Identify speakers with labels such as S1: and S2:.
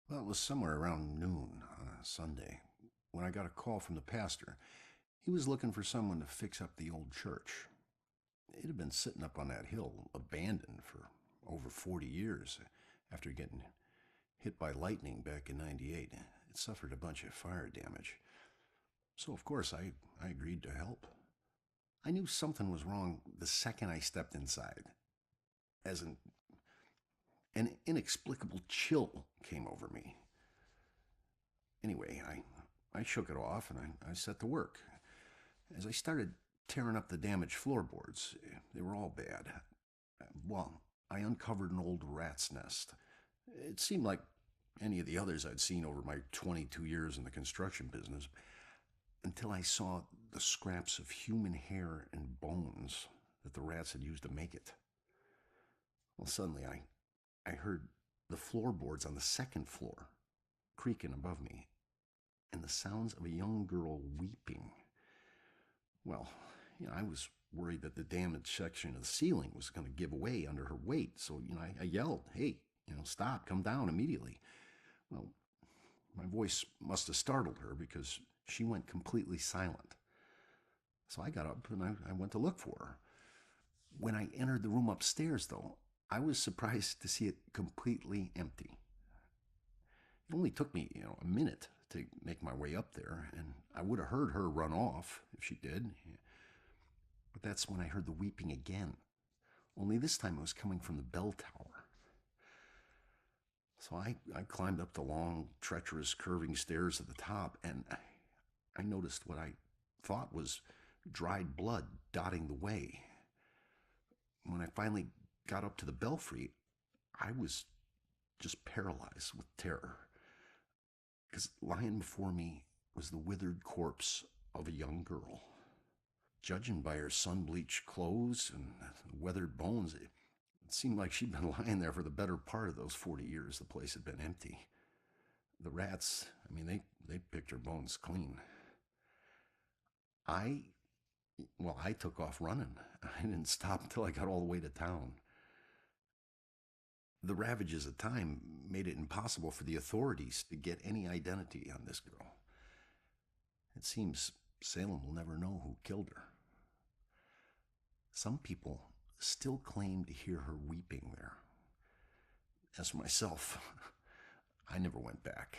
S1: Well, it was somewhere around noon on a Sunday when I got a call from the pastor. He was looking for someone to fix up the old church. It had been sitting up on that hill, abandoned for over 40 years after getting hit by lightning back in '98. It suffered a bunch of fire damage. So, of course, I agreed to help. I knew something was wrong the second I stepped inside, as an inexplicable chill came over me. Anyway, I shook it off and I set to work. As I started tearing up the damaged floorboards, they were all bad. Well, I uncovered an old rat's nest. It seemed like any of the others I'd seen over my 22 years in the construction business, until I saw the scraps of human hair and bones that the rats had used to make it. Well, suddenly I heard the floorboards on the second floor creaking above me and the sounds of a young girl weeping. Well, I was worried that the damaged section of the ceiling was going to give way under her weight. So, I yelled, "Hey, stop, come down immediately." Well, my voice must have startled her because she went completely silent. So I got up and I went to look for her. When I entered the room upstairs, though, I was surprised to see it completely empty. It only took me, a minute to make my way up there, and I would have heard her run off if she did. But that's when I heard the weeping again. Only this time it was coming from the bell tower. So I climbed up the long, treacherous, curving stairs at the top, and I noticed what I thought was dried blood dotting the way. When I finally got up to the belfry, I was just paralyzed with terror. Because lying before me was the withered corpse of a young girl. Judging by her sun bleached clothes and weathered bones, it seemed like she'd been lying there for the better part of those 40 years the place had been empty. The rats, they picked her bones clean. I, I took off running. I didn't stop until I got all the way to town. The ravages of time made it impossible for the authorities to get any identity on this girl. It seems Salem will never know who killed her. Some people still claim to hear her weeping there. As for myself, I never went back.